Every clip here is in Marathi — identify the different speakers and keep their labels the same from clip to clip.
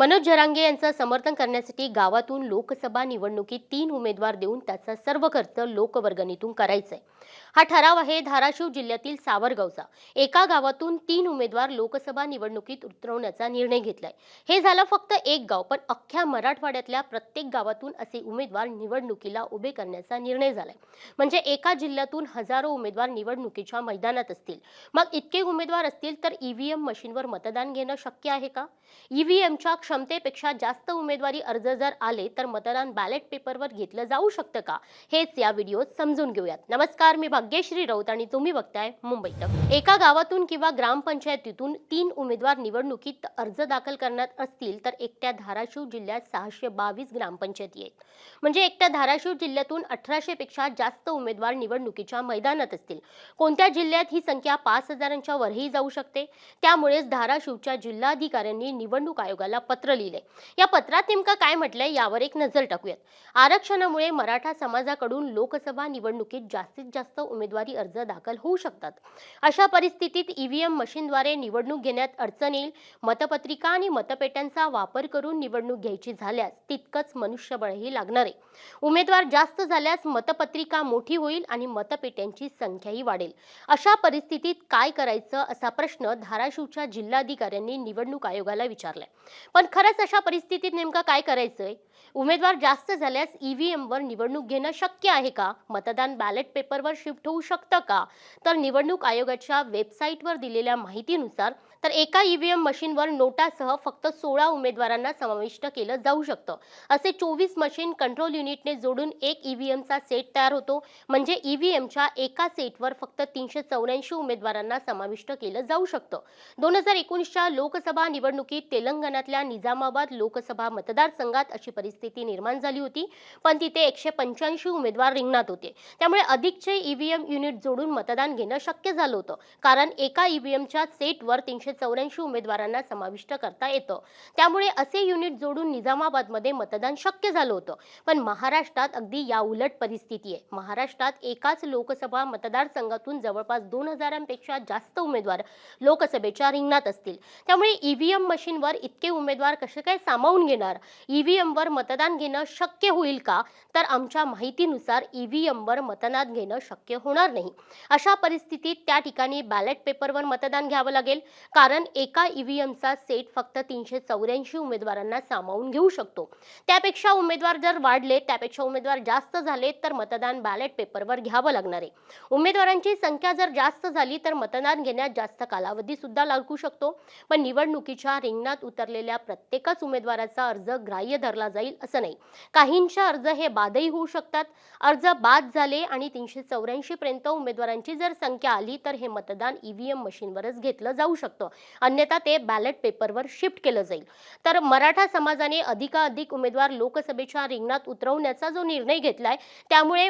Speaker 1: मनोज जरांगे यांचं समर्थन करण्यासाठी गावातून लोकसभा निवडणुकीत 3 उमेदवार देऊन त्याचा सर्व खर्च लोकवर्गणीतून करायचा आहे. हा ठराव आहे धाराशिव जिल्ह्यातील सावरगावचा. एका गावातून 3 उमेदवार लोकसभा निवडणुकीत उतरवण्याचा निर्णय घेतलाय. हे झालं फक्त एक गाव, पण अख्ख्या मराठवाड्यातल्या प्रत्येक गावातून असे उमेदवार निवडणुकीला उभे करण्याचा निर्णय झालाय. म्हणजे एका जिल्ह्यातून हजारो उमेदवार निवडणुकीच्या मैदानात असतील. मग इतके उमेदवार असतील तर ईव्हीएम मशीनवर मतदान घेणं शक्य आहे का? ईव्हीएमच्या क्षमतेपेक्षा जास्त उमेदवारी अर्ज जर आले तर मतदान बॅलेट पेपरवर घेतलं जाऊ शकतं का? हेच या व्हिडिओत समजून घेऊयात. नमस्कार, मी भाग्यश्री राऊत आणि तुम्ही बघताय मुंबई तक. एका गावातून किंवा ग्रामपंचायतीतून 3 उमेदवार निवडणुकीत अर्ज दाखल करण्यात असतील तर एकट्या धाराशिव जिल्ह्यात 622 ग्रामपंचायती आहेत. म्हणजे एकट्या धाराशिव जिल्ह्यातून 1800 पेक्षा जास्त उमेदवार निवडणुकीच्या मैदानात असतील. कोणत्या जिल्ह्यात ही संख्या 5000च्या वरही जाऊ शकते. त्यामुळेच धाराशिवच्या जिल्हाधिकाऱ्यांनी निवडणूक आयोगाला पत्र लिहिले. या पत्रात नेमकं काय म्हटलंय यावर एक नजर टाकूयात. आरक्षणामुळे मराठा समाजाकडून लोकसभा निवडणुकीत जास्तीत जास्त उमेदवारी अर्ज दाखल होऊ शकतात. अशा परिस्थितीत ईव्हीएम मशीनद्वारे निवडणूक घेण्यात अडचण येईल. मतपत्रिका आणि मतपेट्यांचा वापर करून निवडणूक घ्यायची झाल्यास तितकंच मनुष्यबळही लागणार आहे. उमेदवार जास्त झाल्यास मतपत्रिका मोठी होईल आणि मतपेट्यांची संख्याही वाढेल. अशा परिस्थितीत काय करायचं असा प्रश्न धाराशिवच्या जिल्हाधिकाऱ्यांनी निवडणूक आयोगाला विचारलाय. पण खरंच अशा परिस्थितीत नेमकं काय करायचंय? उमेदवार जास्त झाल्यास ईव्हीएमवर निवडणूक घेणं शक्य आहे का? मतदान बॅलेट पेपरवर शिफ्ट होऊ शकतं का? तर निवडणूक आयोगाच्या वेबसाईटवर दिलेल्या माहितीनुसार तर एका ईव्हीएम मशीनवर नोटासह फक्त 16 उमेदवारांना समाविष्ट केलं जाऊ शकतं. असे 24 मशीन कंट्रोल युनिटने जोडून एक ईव्हीएमचा सेट तयार होतो. म्हणजे ईव्हीएमच्या एका सेटवर फक्त 384 उमेदवारांना समाविष्ट केलं जाऊ शकतं. 2019च्या लोकसभा निवडणुकीत तेलंगणातल्या निजामाबाद लोकसभा मतदारसंघात अशी परिस्थिती निर्माण झाली होती. पण तिथे 185 उमेदवार रिंगणात होते. त्यामुळे अधिकचे ईव्हीएम युनिट जोडून मतदान घेणं शक्य झालं होतं. कारण एका ईव्हीएमच्या सेटवर 384 उमेदवारांना समाविष्ट करता येतं. त्यामुळे असे युनिट जोडून निजामाबादमध्ये मतदान शक्य झालं होतं. पण महाराष्ट्रात अगदी या उलट परिस्थिती आहे. महाराष्ट्रात एकाच लोकसभा मतदारसंघातून जवळपास 2000पेक्षा जास्त उमेदवार लोकसभेच्या रिंगणात असतील. त्यामुळे ईव्हीएम मशीनवर इतके उमेदवार कसे काय सामावून घेणार? ईव्हीएमवर मतदान घेणं शक्य होईल का? तर आमच्या माहितीनुसार ईव्हीएमवर मतदान घेणं शक्य होणार नाही. अशा परिस्थितीत त्या ठिकाणी बॅलेट पेपरवर मतदान घ्यावं लागेल. कारण एका ईव्हीएमचा सेट फक्त 384 उमेदवारांना सामावून घेऊ शकतो. त्यापेक्षा उमेदवार जर वाढले, त्यापेक्षा उमेदवार जास्त झाले तर मतदान बॅलेट पेपरवर घ्यावं लागणार आहे. उमेदवारांची संख्या जर जास्त झाली तर मतदान घेण्यात जास्त कालावधी सुद्धा लागू शकतो. पण निवडणुकीच्या रिंगणात उतरलेल्या प्रत्येकच उमेदवाराचा अर्ज ग्राह्य धरला जाईल असं नाही. काहींचे अर्ज हे बादही होऊ शकतात. अर्ज बाद झाले आणि 384 पर्यंत उमेदवारांची जर संख्या आली तर हे मतदान ईव्हीएम मशीनवरच घेतलं जाऊ शकतं. अन्यथा ते बॅलेट पेपरवर शिफ्ट केलं जाईल. तर मराठा समाजाने अधिकाधिक उमेदवार लोकसभेच्या रिंगणात उतरवण्याचा जो निर्णय घेतलाय त्यामुळे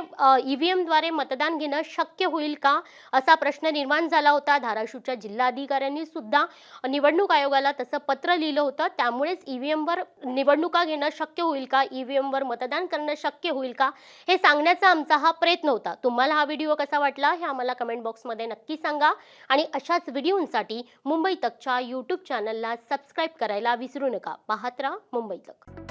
Speaker 1: ईव्हीएमद्वारे मतदान घेणं शक्य होईल का असा प्रश्न निर्माण झाला होता. धाराशिवच्या जिल्हाधिकाऱ्यांनी सुद्धा निवडणूक आयोगाला तसं पत्र लिहिलं होतं. त्यामुळेच ईव्हीएमवर निवडणुका घेणं शक्य होईल का, ईव्हीएमवर मतदान करणं शक्य होईल का, हे सांगण्याचा आमचा हा प्रयत्न होता. तुम्हाला हा व्हिडिओ कसा वाटला हे आम्हाला कमेंट बॉक्समध्ये नक्की सांगा. आणि अशाच व्हिडिओंसाठी मुंबई तकच्या यूट्यूब चॅनलला सबस्क्राईब करायला विसरू नका. पाहत राहा मुंबई तक.